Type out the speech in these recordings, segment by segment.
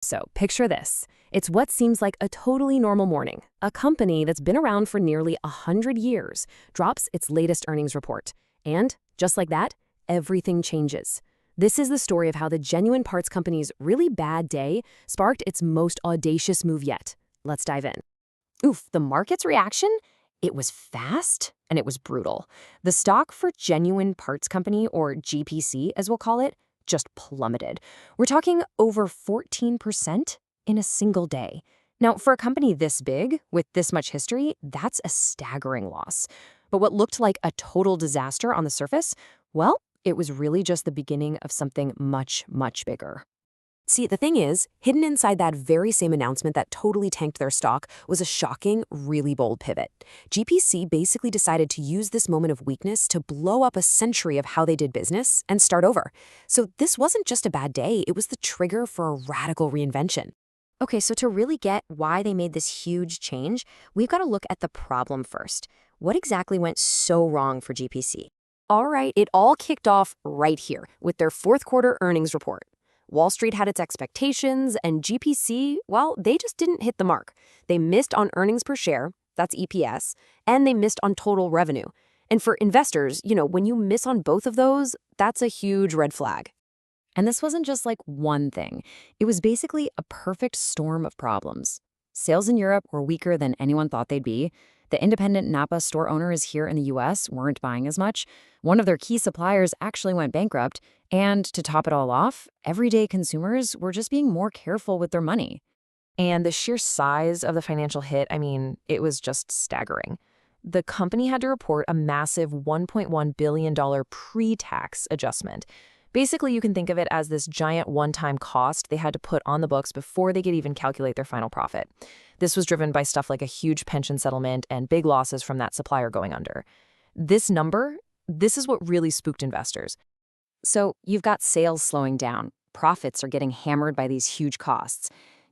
So picture this. It's what seems like a totally normal morning. A company that's been around for nearly 100 years drops its latest earnings report. And just like that, everything changes. This is the story of how the genuine parts company's really bad day sparked its most audacious move yet. Let's dive in. Oof, the market's reaction? It was fast and it was brutal. The stock for Genuine Parts Company, or GPC as we'll call it, just plummeted. We're talking over 14% in a single day. Now, for a company this big, with this much history, that's a staggering loss. But what looked like a total disaster on the surface, well, it was really just the beginning of something much, much bigger. See, the thing is, hidden inside that very same announcement that totally tanked their stock was a shocking, really bold pivot. GPC basically decided to use this moment of weakness to blow up a century of how they did business and start over. So this wasn't just a bad day, it was the trigger for a radical reinvention. Okay, so to really get why they made this huge change, we've got to look at the problem first. What exactly went so wrong for GPC? All right, it all kicked off right here with their fourth quarter earnings report. Wall Street had its expectations, and GPC, well, they just didn't hit the mark. They missed on earnings per share, that's EPS, and they missed on total revenue. And for investors, when you miss on both of those, that's a huge red flag. And this wasn't just like one thing. It was basically a perfect storm of problems. Sales in Europe were weaker than anyone thought they'd be. The independent NAPA store owners here in the US weren't buying as much. One of their key suppliers actually went bankrupt. And to top it all off, everyday consumers were just being more careful with their money. And the sheer size of the financial hit, it was just staggering. The company had to report a massive $1.1 billion pre-tax adjustment. Basically, you can think of it as this giant one-time cost they had to put on the books before they could even calculate their final profit. This was driven by stuff like a huge pension settlement and big losses from that supplier going under. This is what really spooked investors. So you've got sales slowing down. Profits are getting hammered by these huge costs.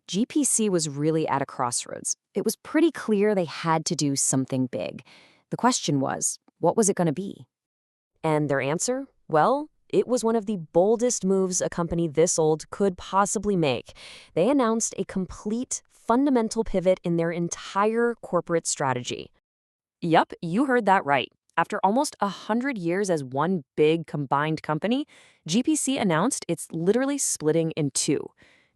GPC was really at a crossroads. It was pretty clear they had to do something big. The question was, what was it going to be? And their answer? Well, it was one of the boldest moves a company this old could possibly make. They announced a complete, fundamental pivot in their entire corporate strategy. Yup, you heard that right. After almost 100 years as one big combined company, GPC announced it's literally splitting in two.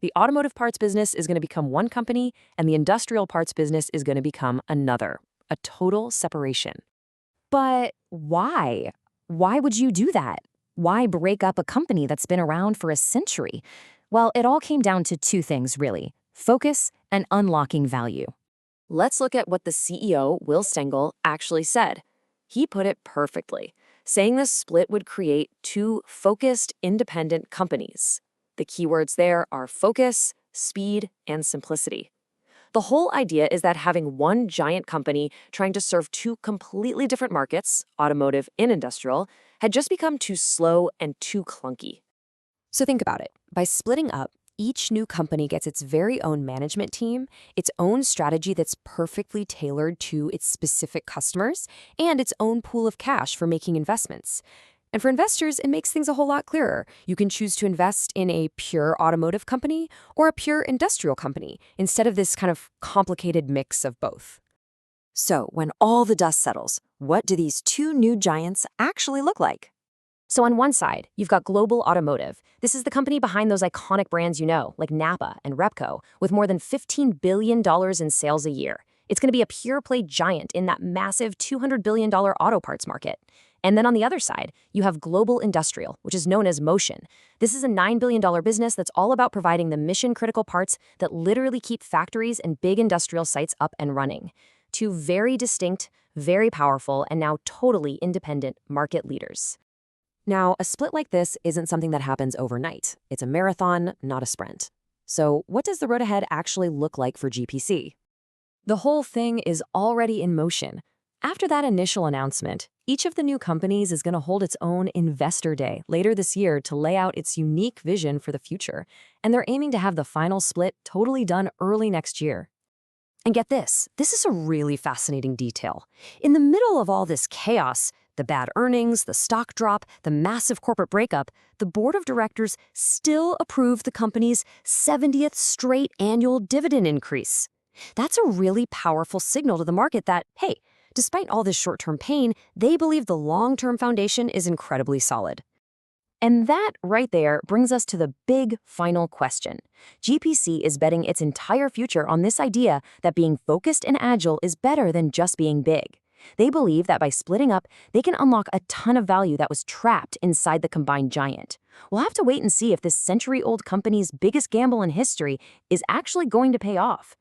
The automotive parts business is going to become one company, and the industrial parts business is going to become another. A total separation. But why? Why would you do that? Why break up a company that's been around for a century? Well, it all came down to two things, really: focus and unlocking value. Let's look at what the CEO, Will Stengel, actually said. He put it perfectly, saying this split would create two focused, independent companies. The keywords there are focus, speed, and simplicity. The whole idea is that having one giant company trying to serve two completely different markets, automotive and industrial, had just become too slow and too clunky. So think about it. By splitting up, each new company gets its very own management team, its own strategy that's perfectly tailored to its specific customers, and its own pool of cash for making investments. And for investors, it makes things a whole lot clearer. You can choose to invest in a pure automotive company or a pure industrial company instead of this kind of complicated mix of both. So when all the dust settles, what do these two new giants actually look like? So on one side, you've got Global Automotive. This is the company behind those iconic brands like NAPA and Repco, with more than $15 billion in sales a year. It's going to be a pure-play giant in that massive $200 billion auto parts market. And then on the other side, you have Global Industrial, which is known as Motion. This is a $9 billion business that's all about providing the mission-critical parts that literally keep factories and big industrial sites up and running. Two very distinct, very powerful, and now totally independent market leaders. Now, a split like this isn't something that happens overnight. It's a marathon, not a sprint. So what does the road ahead actually look like for GPC? The whole thing is already in motion. After that initial announcement, each of the new companies is going to hold its own Investor Day later this year to lay out its unique vision for the future, and they're aiming to have the final split totally done early next year. And get this is a really fascinating detail. In the middle of all this chaos, The bad earnings, the stock drop, the massive corporate breakup, the board of directors still approved the company's 70th straight annual dividend increase. That's a really powerful signal to the market that, hey, despite all this short-term pain, they believe the long-term foundation is incredibly solid. And that right there brings us to the big final question. GPC is betting its entire future on this idea that being focused and agile is better than just being big. They believe that by splitting up, they can unlock a ton of value that was trapped inside the combined giant. We'll have to wait and see if this century-old company's biggest gamble in history is actually going to pay off.